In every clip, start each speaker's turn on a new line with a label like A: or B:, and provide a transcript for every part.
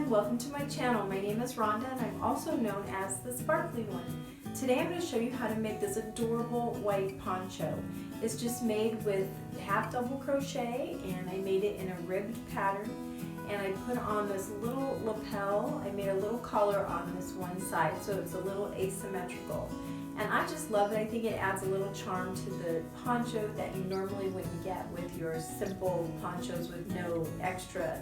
A: everyone, welcome to my channel. My name is Ronda and I'm also known as the Sparkly One. Today I'm going to show you how to make this adorable white poncho. It's just made with half double crochet and I made it in a ribbed pattern, and I put on this little lapel. I made a little collar on this one side so it's a little asymmetrical. And I just love it. I think it adds a little charm to the poncho that you normally wouldn't get with your simple ponchos with no extra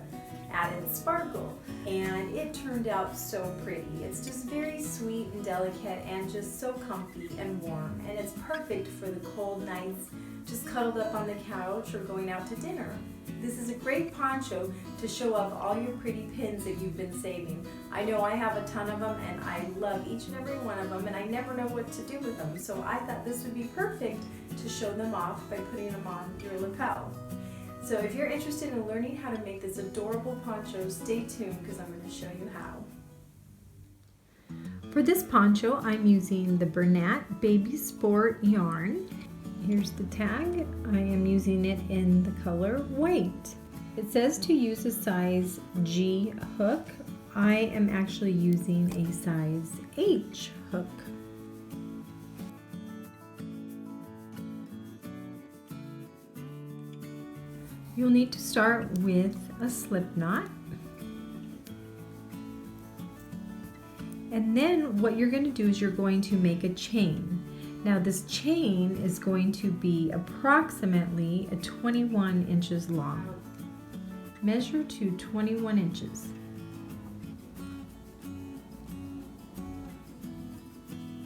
A: added sparkle. And it turned out so pretty. It's just very sweet and delicate and just so comfy and warm. And it's perfect for the cold nights, just cuddled up on the couch or going out to dinner. This is a great poncho to show off all your pretty pins that you've been saving. I know I have a ton of them and I love each and every one of them, and I never know what to do with them. So I thought this would be perfect to show them off by putting them on your lapel. So if you're interested in learning how to make this adorable poncho, stay tuned because I'm going to show you how. For this poncho, I'm using the Bernat Baby Sport Yarn. Here's the tag. I am using it in the color white. It says to use a size G hook. I am actually using a size H hook. You'll need to start with a slip knot. And then what you're going to do is you're going to make a chain. Now this chain is going to be approximately 21 inches long. Measure to 21 inches.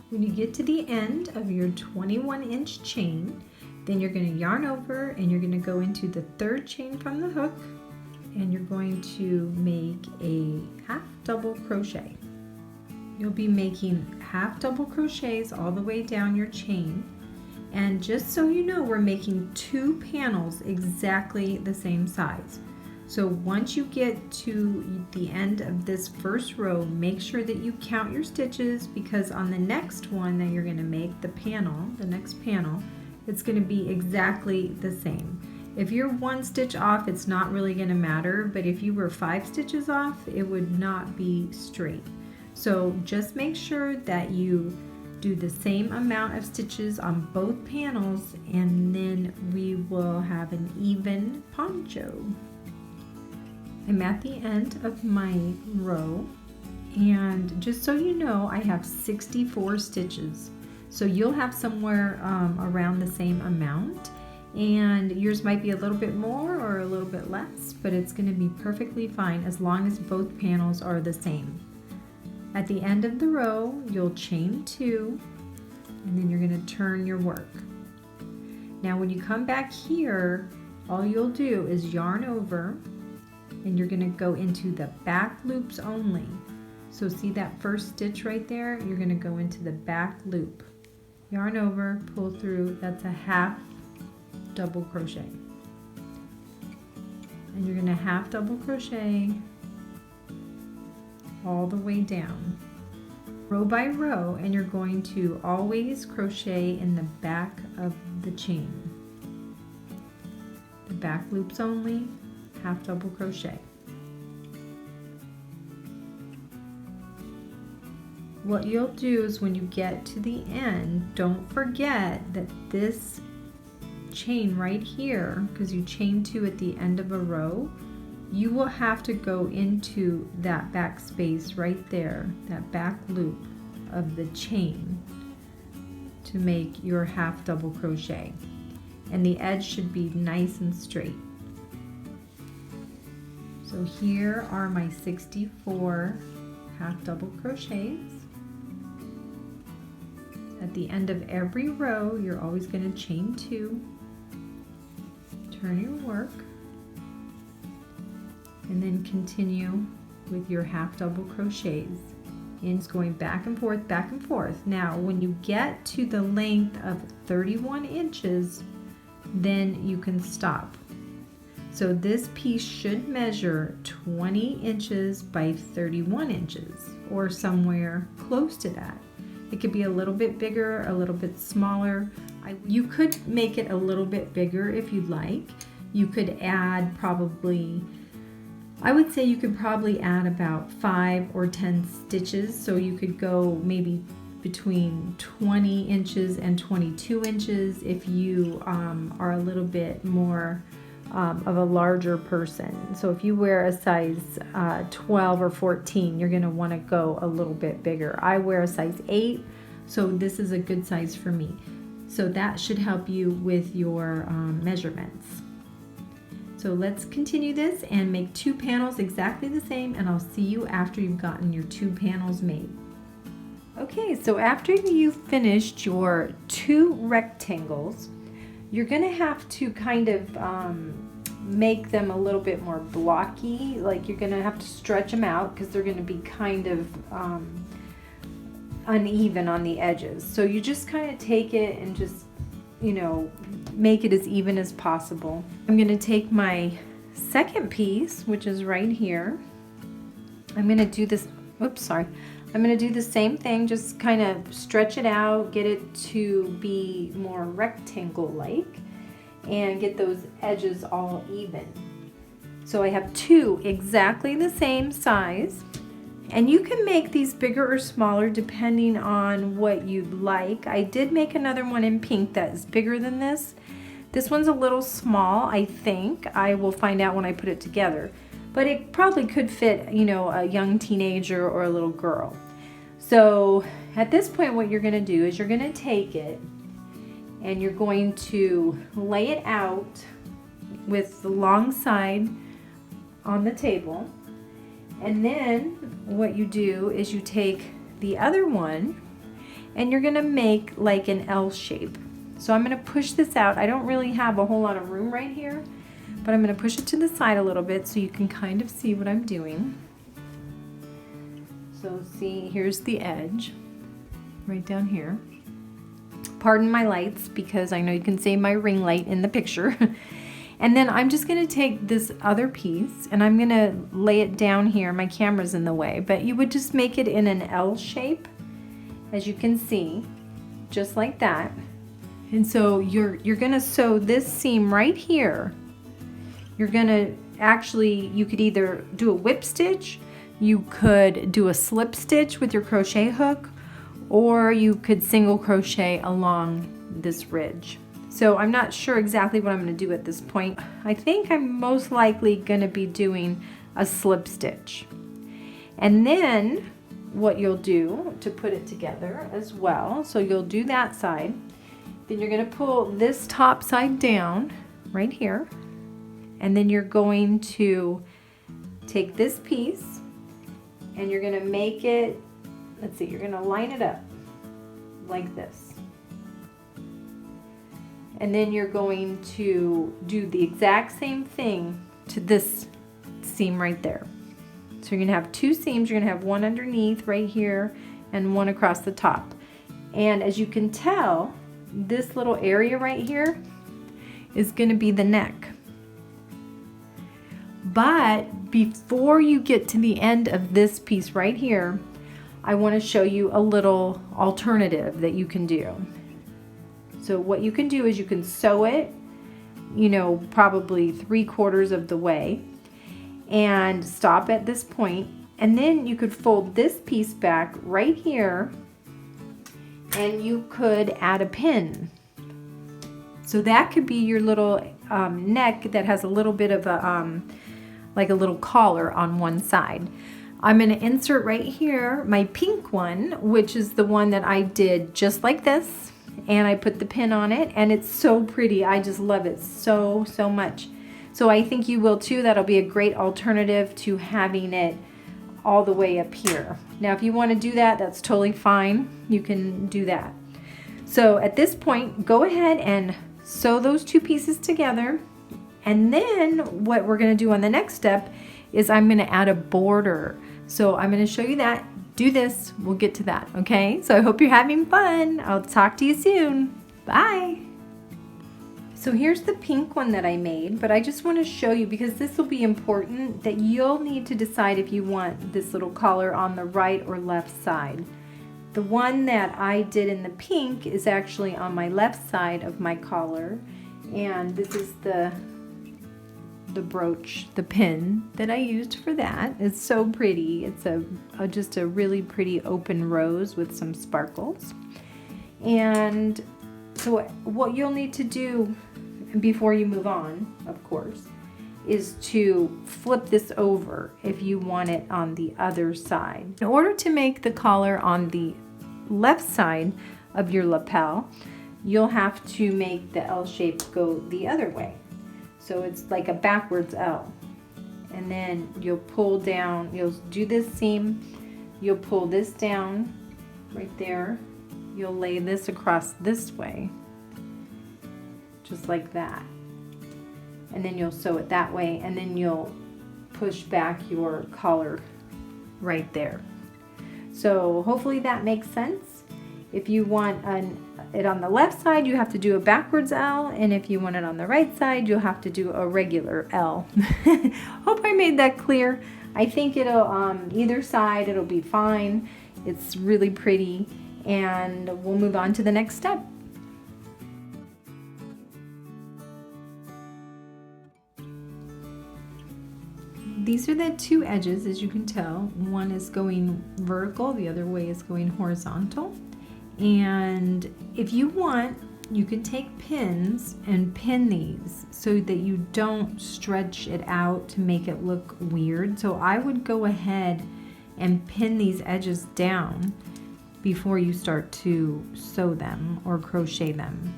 A: When you get to the end of your 21-inch chain, then you're going to yarn over and you're going to go into the third chain from the hook, and you're going to make a half double crochet. You'll be making half double crochets all the way down your chain, and just so you know, we're making 2 panels exactly the same size. So once you get to the end of this first row, make sure that you count your stitches, because on the next one that you're going to make, the next panel, it's going to be exactly the same. If you're 1 stitch off, it's not really going to matter, but if you were 5 stitches off, it would not be straight. So just make sure that you do the same amount of stitches on both panels, and then we will have an even poncho. I'm at the end of my row, and just so you know, I have 64 stitches. So you'll have somewhere around the same amount, and yours might be a little bit more or a little bit less, but it's going to be perfectly fine as long as both panels are the same. At the end of the row, you'll chain 2, and then you're going to turn your work. Now when you come back here, all you'll do is yarn over, and you're going to go into the back loops only. So see that first stitch right there? You're going to go into the back loop. Yarn over, pull through, that's a half double crochet. And you're going to half double crochet all the way down, row by row, and you're going to always crochet in the back of the chain. The back loops only, half double crochet. What you'll do is when you get to the end, don't forget that this chain right here, because you chain 2 at the end of a row, you will have to go into that back space right there, that back loop of the chain, to make your half double crochet. And the edge should be nice and straight. So here are my 64 half double crochets. At the end of every row, you're always going to chain 2, turn your work, and then continue with your half double crochets. Ends going back and forth, back and forth. Now when you get to the length of 31 inches, then you can stop. So this piece should measure 20 inches by 31 inches, or somewhere close to that. It could be a little bit bigger, a little bit smaller. You could make it a little bit bigger if you'd like. You could add probably I would say you could probably add about 5 or 10 stitches, so you could go maybe between 20 inches and 22 inches if you are a little bit more of a larger person. So if you wear a size 12 or 14, you're going to want to go a little bit bigger. I wear a size 8, so this is a good size for me. So that should help you with your measurements. So let's continue this and make 2 panels exactly the same, and I'll see you after you've gotten your 2 panels made. Okay, so after you've finished your 2 rectangles, you're going to have to kind of make them a little bit more blocky. Like, you're going to have to stretch them out because they're going to be kind of uneven on the edges. So you just kind of take it and just, you know, make it as even as possible. I'm going to take my second piece, which is right here. I'm going to do this, oops, sorry. I'm going to do the same thing, just kind of stretch it out, get it to be more rectangle-like, and get those edges all even. So I have 2 exactly the same size, and you can make these bigger or smaller depending on what you'd like. I did make another one in pink that is bigger than this. This one's a little small, I think. I will find out when I put it together. But it probably could fit, you know, a young teenager or a little girl. So at this point, what you're going to do is you're going to take it and you're going to lay it out with the long side on the table. And then what you do is you take the other one and you're going to make like an L shape. So I'm going to push this out. I don't really have a whole lot of room right here, but I'm going to push it to the side a little bit so you can kind of see what I'm doing. So see, here's the edge right down here. Pardon my lights because I know you can see my ring light in the picture. And then I'm just going to take this other piece and I'm going to lay it down here. My camera's in the way, but you would just make it in an L shape, as you can see, just like that. And so you're going to sew this seam right here. You're going to actually, you could either do a whip stitch, you could do a slip stitch with your crochet hook, or you could single crochet along this ridge. So I'm not sure exactly what I'm going to do at this point. I think I'm most likely going to be doing a slip stitch. And then what you'll do to put it together as well, so you'll do that side, then you're going to pull this top side down right here, and then you're going to take this piece and you're going to make it, let's see, you're going to line it up like this. And then you're going to do the exact same thing to this seam right there. So you're going to have 2 seams. You're going to have one underneath right here and one across the top. And as you can tell, this little area right here is going to be the neck. But before you get to the end of this piece right here, I want to show you a little alternative that you can do. So what you can do is you can sew it, you know, probably 3/4 of the way and stop at this point. And then you could fold this piece back right here and you could add a pin. So that could be your little neck that has a little bit of a, like a little collar on one side. I'm going to insert right here my pink one, which is the one that I did just like this, and I put the pin on it, and it's so pretty. I just love it so much. So I think you will too. That'll be a great alternative to having it all the way up here. Now if you want to do that, that's totally fine. You can do that. So at this point, go ahead and sew those 2 pieces together. And then what we're going to do on the next step is I'm going to add a border. So I'm going to show you that. Do this. We'll get to that. Okay? So I hope you're having fun. I'll talk to you soon. Bye. So here's the pink one that I made, but I just want to show you, because this will be important, that you'll need to decide if you want this little collar on the right or left side. The one that I did in the pink is actually on my left side of my collar, and this is the the brooch, the pin that I used for that. It's so pretty. It's just a really pretty open rose with some sparkles. And so what you'll need to do before you move on, of course, is to flip this over if you want it on the other side. In order to make the collar on the left side of your lapel, you'll have to make the L shape go the other way. So it's like a backwards L. And then you'll pull down, you'll do this seam, you'll pull this down right there. You'll lay this across this way, just like that. And then you'll sew it that way, and then you'll push back your collar right there. So hopefully that makes sense. If you want it on the left side, you have to do a backwards L, and if you want it on the right side, you'll have to do a regular L. Hope I made that clear. I think it'll, either side, it'll be fine. It's really pretty, and we'll move on to the next step. These are the two edges, as you can tell. One is going vertical, the other way is going horizontal. And if you want, you can take pins and pin these so that you don't stretch it out to make it look weird. So I would go ahead and pin these edges down before you start to sew them or crochet them.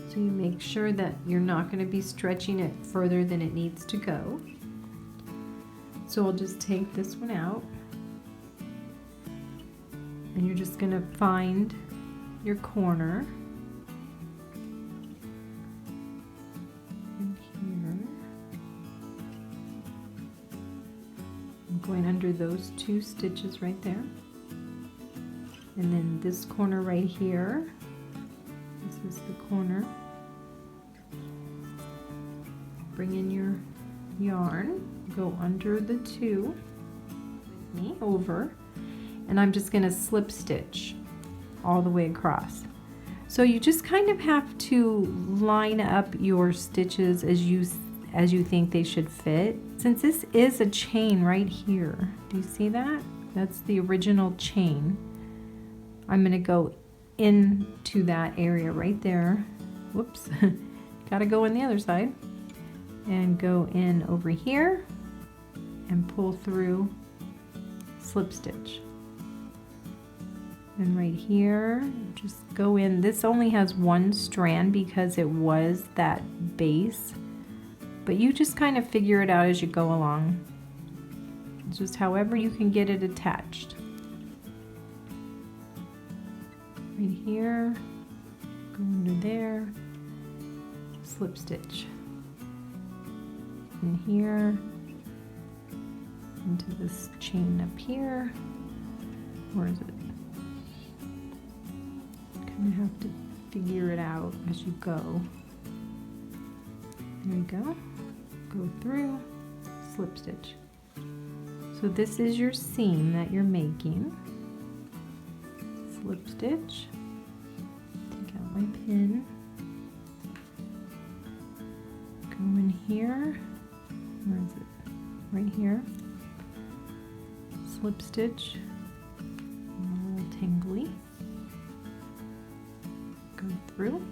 A: So you make sure that you're not going to be stretching it further than it needs to go. So I'll just take this one out, and you're just going to find your corner in here. I'm going under those two stitches right there, and then this corner right here, this is the corner. Bring in your yarn, go under the two with me over, and I'm just going to slip stitch all the way across. So you just kind of have to line up your stitches as you think they should fit. Since this is a chain right here, do you see that? That's the original chain. I'm going to go into that area right there. Whoops, gotta go in the other side. And go in over here and pull through, slip stitch. And right here, just go in. This only has one strand because it was that base, but you just kind of figure it out as you go along. It's just however you can get it attached. Right here, go under there, slip stitch. In here, into this chain up here. Where is it? Kind of have to figure it out as you go. There you go. Go through, slip stitch. So this is your seam that you're making. Slip stitch. Take out my pin. Go in here. Where is it? Right here. Slip stitch. A little tingly. Go through.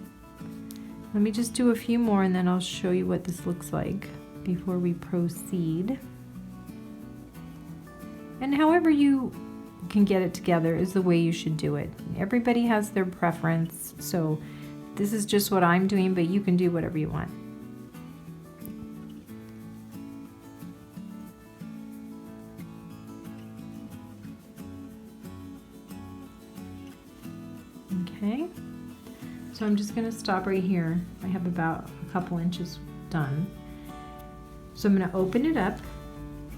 A: Let me just do a few more and then I'll show you what this looks like before we proceed. And however you can get it together is the way you should do it. Everybody has their preference, so this is just what I'm doing, but you can do whatever you want. Okay, so I'm just going to stop right here. I have about a couple inches done. So I'm going to open it up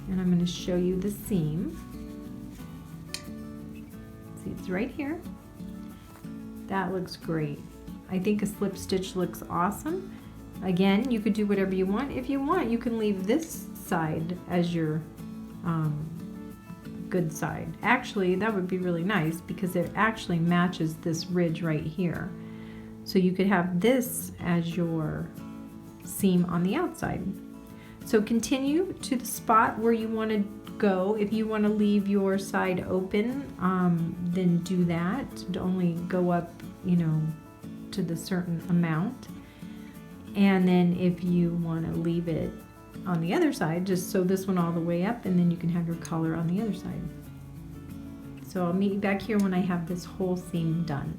A: and I'm going to show you the seam. See, it's right here. That looks great. I think a slip stitch looks awesome. Again, you could do whatever you want. If you want, you can leave this side as your good side. Actually, that would be really nice because it actually matches this ridge right here. So you could have this as your seam on the outside. So continue to the spot where you want to go. If you want to leave your side open, then do that. Only go up, you know, to the certain amount. And then if you want to leave it on the other side, just sew this one all the way up, and then you can have your collar on the other side. So I'll meet you back here when I have this whole seam done.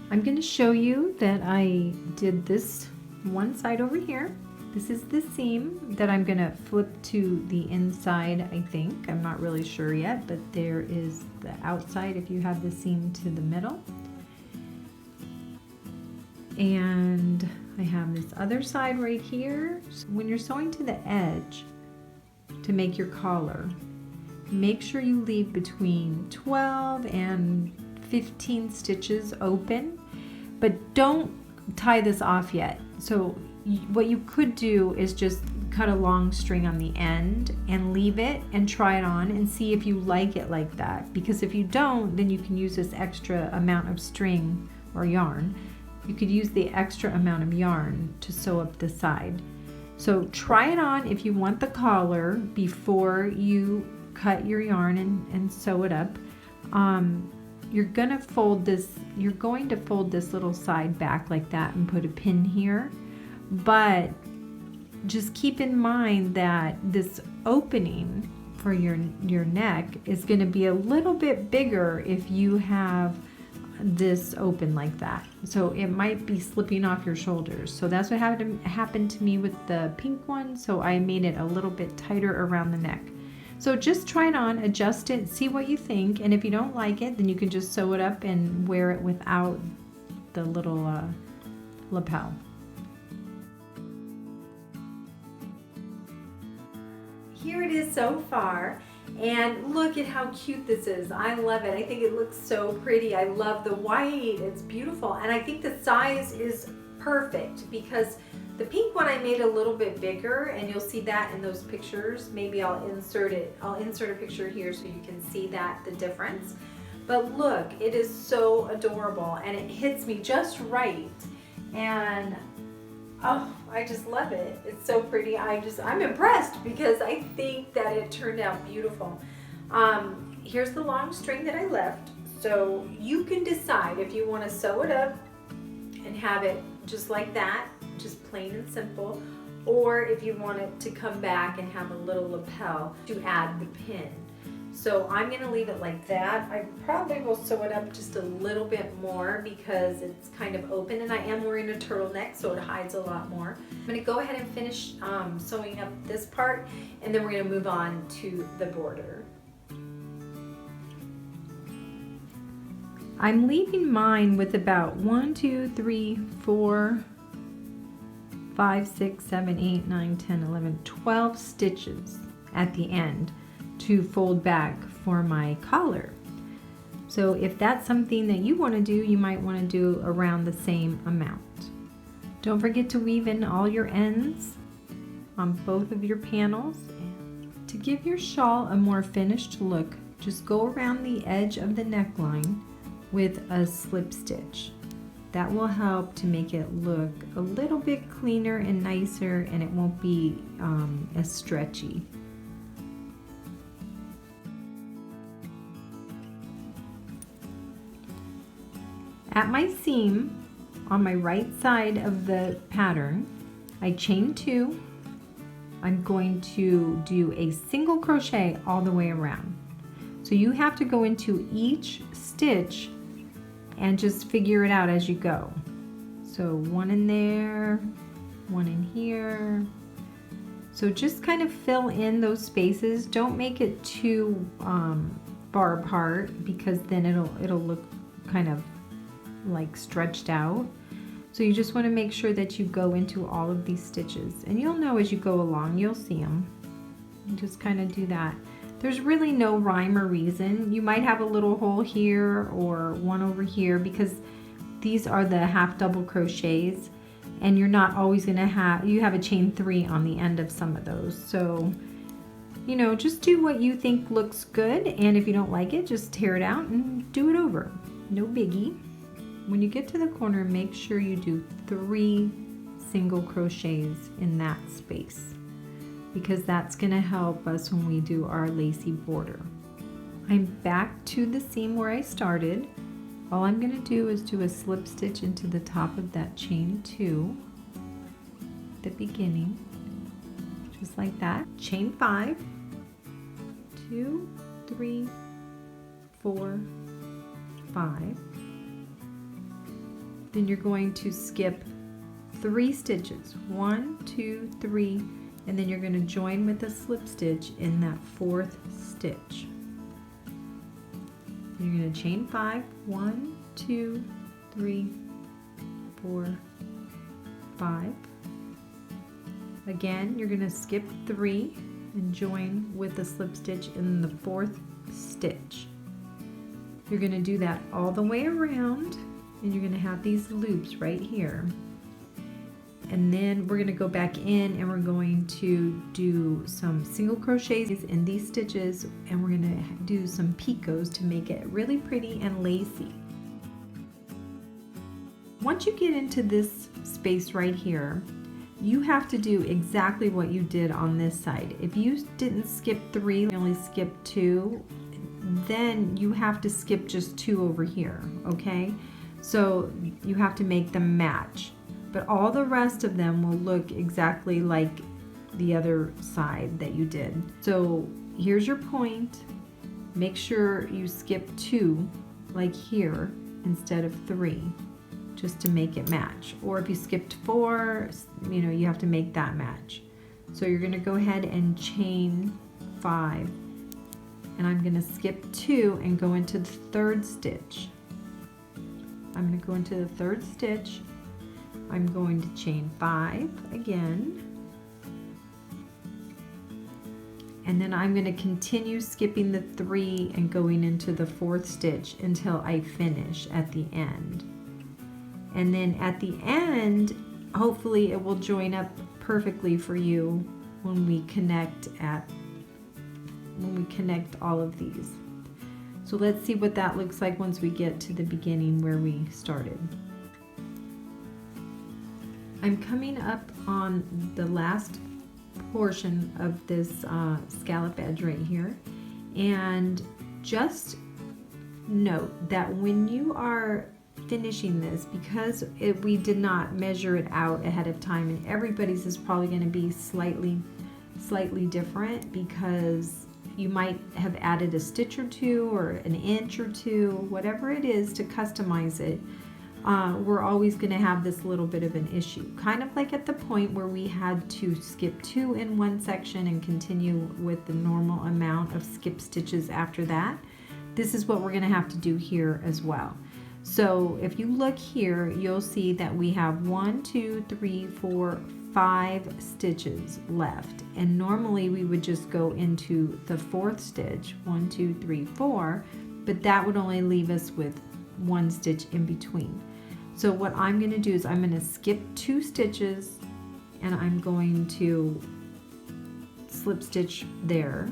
A: I'm going to show you that I did this one side over here. This is the seam that I'm going to flip to the inside, I think. I'm not really sure yet, but there is the outside if you have the seam to the middle. And I have this other side right here. So when you're sewing to the edge to make your collar, make sure you leave between 12 and 15 stitches open, but don't tie this off yet. So what you could do is just cut a long string on the end and leave it and try it on and see if you like it like that, because if you don't, then you can use this extra amount of string or yarn. You could use the extra amount of yarn to sew up the side. So try it on if you want the collar before you cut your yarn and sew it up. You're going to fold this little side back like that and put a pin here, but just keep in mind that this opening for your neck is going to be a little bit bigger if you have this open like that. So it might be slipping off your shoulders. So that's what happened to me with the pink one. So I made it a little bit tighter around the neck. So just try it on, adjust it, see what you think, and if you don't like it, then you can just sew it up and wear it without the little lapel. Here it is so far, and look at how cute this is. I love it. I think it looks so pretty. I love the white. It's beautiful, and I think the size is perfect because the pink one I made a little bit bigger, and you'll see that in those pictures. Maybe I'll insert it. I'll insert a picture here so you can see the difference. But look, it is so adorable, and it hits me just right. And oh, I just love it. It's so pretty. I'm impressed because I think that it turned out beautiful. Here's the long string that I left. So you can decide if you want to sew it up and have it just like that, just plain and simple, or if you want it to come back and have a little lapel to add the pin. So I'm going to leave it like that. I probably will sew it up just a little bit more because it's kind of open, and I am wearing a turtleneck, so it hides a lot more. I'm going to go ahead and finish sewing up this part, and then we're going to move on to the border. I'm leaving mine with about 1, 2, 3, 4, 5, 6, 7, 8, 9, 10, 11, 12 stitches at the end to fold back for my collar. So if that's something that you want to do, you might want to do around the same amount. Don't forget to weave in all your ends on both of your panels. To give your shawl a more finished look, just go around the edge of the neckline with a slip stitch. That will help to make it look a little bit cleaner and nicer, and it won't be as stretchy. At my seam on my right side of the pattern, I chain 2. I'm going to do a single crochet all the way around. So you have to go into each stitch and just figure it out as you go. So one in there, one in here. So just kind of fill in those spaces. Don't make it too far apart because then it'll look kind of like stretched out. So you just want to make sure that you go into all of these stitches, and you'll know as you go along, you'll see them. You just kind of do that. There's really no rhyme or reason. You might have a little hole here or one over here because these are the half double crochets, and you're not always going to have, you have a chain 3 on the end of some of those. So, you know, just do what you think looks good, and if you don't like it, just tear it out and do it over. No biggie. When you get to the corner, make sure you do 3 single crochets in that space, because that's going to help us when we do our lacy border. I'm back to the seam where I started. All I'm going to do is do a slip stitch into the top of that chain 2 at the beginning, just like that. Chain 5, 2, 3, 4, 5. Then you're going to skip 3 stitches, 1, 2, 3, and then you're going to join with a slip stitch in that 4th stitch. You're going to chain 5, 1, 2, 3, 4, 5. Again, you're going to skip 3 and join with a slip stitch in the 4th stitch. You're going to do that all the way around, and you're going to have these loops right here. And then we're going to go back in and we're going to do some single crochets in these stitches, and we're going to do some picots to make it really pretty and lacy. Once you get into this space right here, you have to do exactly what you did on this side. If you didn't skip 3, you only skipped 2, then you have to skip just 2 over here, okay? So you have to make them match. But all the rest of them will look exactly like the other side that you did. So here's your point. Make sure you skip 2, like here, instead of 3, just to make it match. Or if you skipped 4, you know, you have to make that match. So you're going to go ahead and chain 5. And I'm going to skip 2 and go into the 3rd stitch. I'm going to go into the 3rd stitch. I'm going to chain 5 again, and then I'm going to continue skipping the 3 and going into the 4th stitch until I finish at the end. And then at the end, hopefully it will join up perfectly for you when we connect all of these. So let's see what that looks like once we get to the beginning where we started. I'm coming up on the last portion of this scallop edge right here, and just note that when you are finishing this, because we did not measure it out ahead of time, and everybody's is probably going to be slightly different, because you might have added a stitch or 2 or an inch or 2, whatever it is to customize it. We're always going to have this little bit of an issue, kind of like at the point where we had to skip 2 in one section and continue with the normal amount of skip stitches after that. This is what we're going to have to do here as well. So if you look here, you'll see that we have 1, 2, 3, 4, 5 stitches left, and normally we would just go into the 4th stitch, 1, 2, 3, 4, but that would only leave us with 1 stitch in between. So what I'm going to do is I'm going to skip 2 stitches, and I'm going to slip stitch there,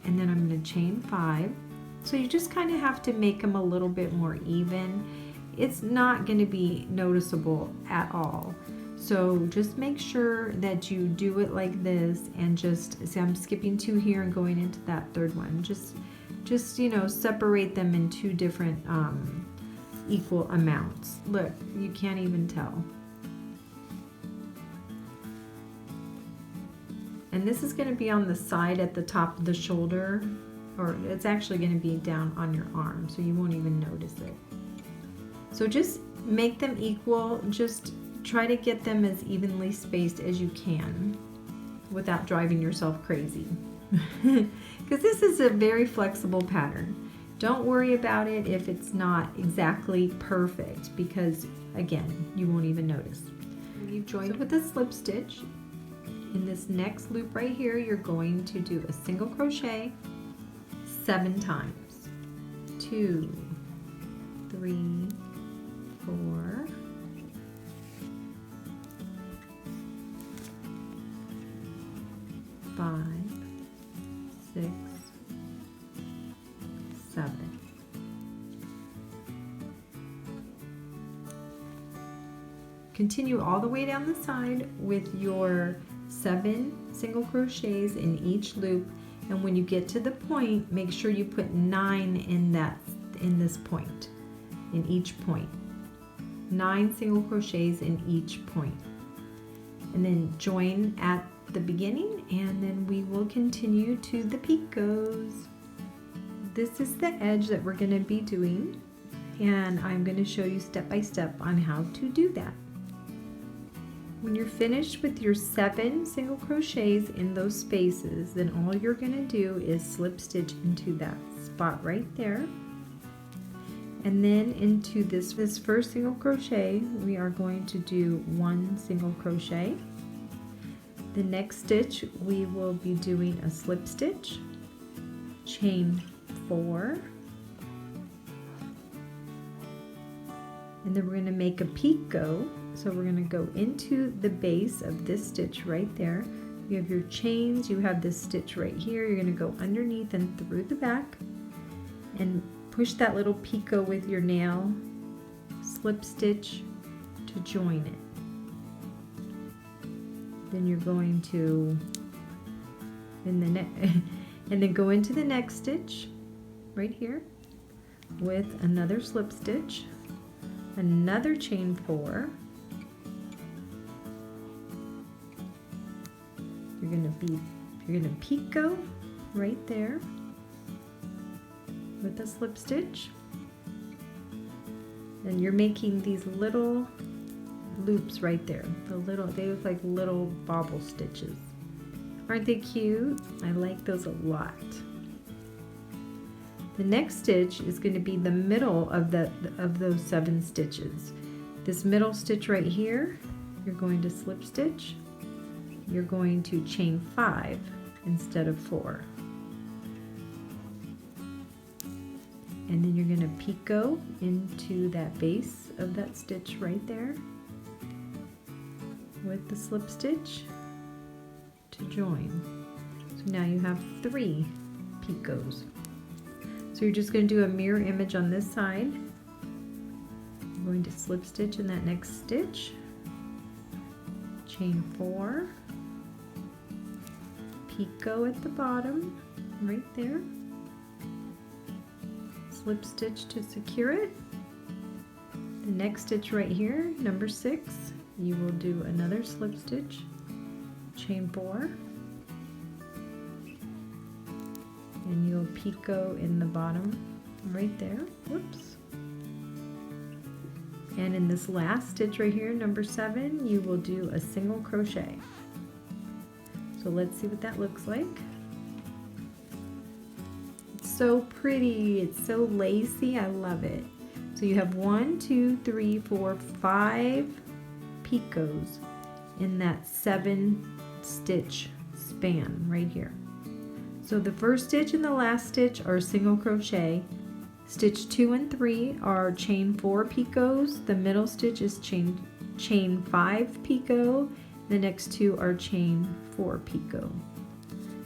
A: and then I'm going to chain 5. So you just kind of have to make them a little bit more even. It's not going to be noticeable at all. So just make sure that you do it like this, and just see, I'm skipping 2 here and going into that 3rd one. Just you know, separate them in 2 different equal amounts. Look, you can't even tell. And this is going to be on the side at the top of the shoulder, or it's actually going to be down on your arm, so you won't even notice it. So just make them equal. Just try to get them as evenly spaced as you can without driving yourself crazy. Because this is a very flexible pattern. Don't worry about it if it's not exactly perfect, because again, you won't even notice. You've joined with a slip stitch. In this next loop right here, you're going to do a single crochet 7 times. 2, 3, 4, 5, 6, 7. continue all the way down the side with your 7 single crochets in each loop, and when you get to the point, make sure you put 9 in this point, in each point. 9 single crochets in each point, and then join at the beginning, and then we will continue to the picots. This is the edge that we're going to be doing, and I'm going to show you step by step on how to do that. When you're finished with your 7 single crochets in those spaces, then all you're going to do is slip stitch into that spot right there, and then into this first single crochet we are going to do 1 single crochet. The next stitch we will be doing a slip stitch, chain 4, and then we're going to make a picot. So we're going to go into the base of this stitch right there. You have your chains, you have this stitch right here. You're going to go underneath and through the back and push that little picot with your nail, slip stitch to join it. Then you're going to and then go into the next stitch right here with another slip stitch, another chain 4. You're gonna picot right there with a slip stitch, and you're making these little loops right there. They look like little bobble stitches. Aren't they cute? I like those a lot. The next stitch is going to be the middle of those 7 stitches. This middle stitch right here, you're going to slip stitch. You're going to chain 5 instead of 4. And then you're going to picot into that base of that stitch right there with the slip stitch to join. So now you have 3 picots. So you're just going to do a mirror image on this side. I'm going to slip stitch in that next stitch, chain 4, picot at the bottom right there, slip stitch to secure it. The next stitch right here, number 6, you will do another slip stitch, chain 4, and you'll picot in the bottom right there. Whoops. And in this last stitch right here, number 7, you will do a single crochet. So let's see what that looks like. It's so pretty, it's so lacy, I love it. So you have 1, 2, 3, 4, 5 picots in that 7 stitch span right here. So the first stitch and the last stitch are single crochet. Stitch 2 and 3 are chain 4 picots. The middle stitch is chain 5 picot. The next 2 are chain 4 picot.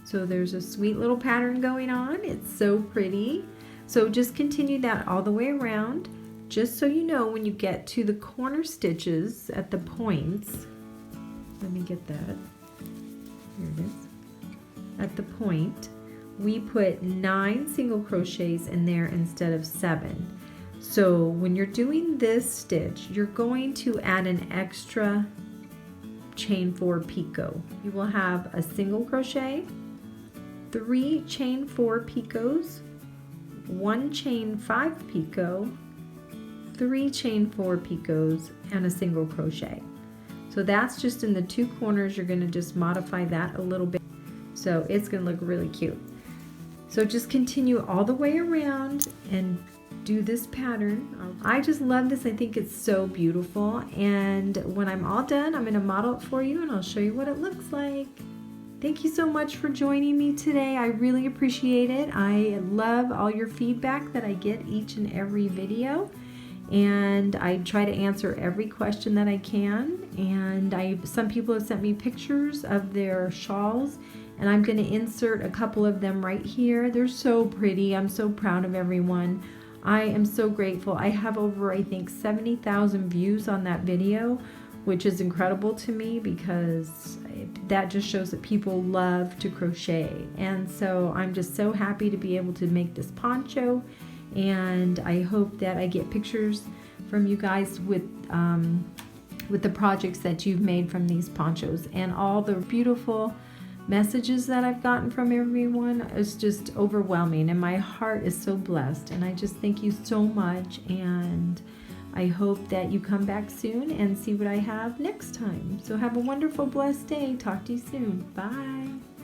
A: So there's a sweet little pattern going on. It's so pretty. So just continue that all the way around. Just so you know, when you get to the corner stitches at the points, let me get that. Here it is. At the point, we put 9 single crochets in there instead of 7. So when you're doing this stitch, you're going to add an extra chain 4 picot. You will have a single crochet, 3 chain 4 picots, 1 chain 5 picot, 3 chain 4 picots, and a single crochet. So that's just in the 2 corners. You're going to just modify that a little bit. So it's going to look really cute. So just continue all the way around and do this pattern. I just love this. I think it's so beautiful. And when I'm all done, I'm going to model it for you and I'll show you what it looks like. Thank you so much for joining me today. I really appreciate it. I love all your feedback that I get each and every video. And I try to answer every question that I can. And some people have sent me pictures of their shawls, and I'm going to insert a couple of them right here. They're so pretty. I'm so proud of everyone. I am so grateful. I have over, I think, 70,000 views on that video, which is incredible to me because that just shows that people love to crochet. And so I'm just so happy to be able to make this poncho, and I hope that I get pictures from you guys with the projects that you've made from these ponchos, and all the beautiful messages that I've gotten from everyone is just overwhelming, and my heart is so blessed, and I just thank you so much, and I hope that you come back soon and see what I have next time. So have a wonderful, blessed day. Talk to you soon. Bye.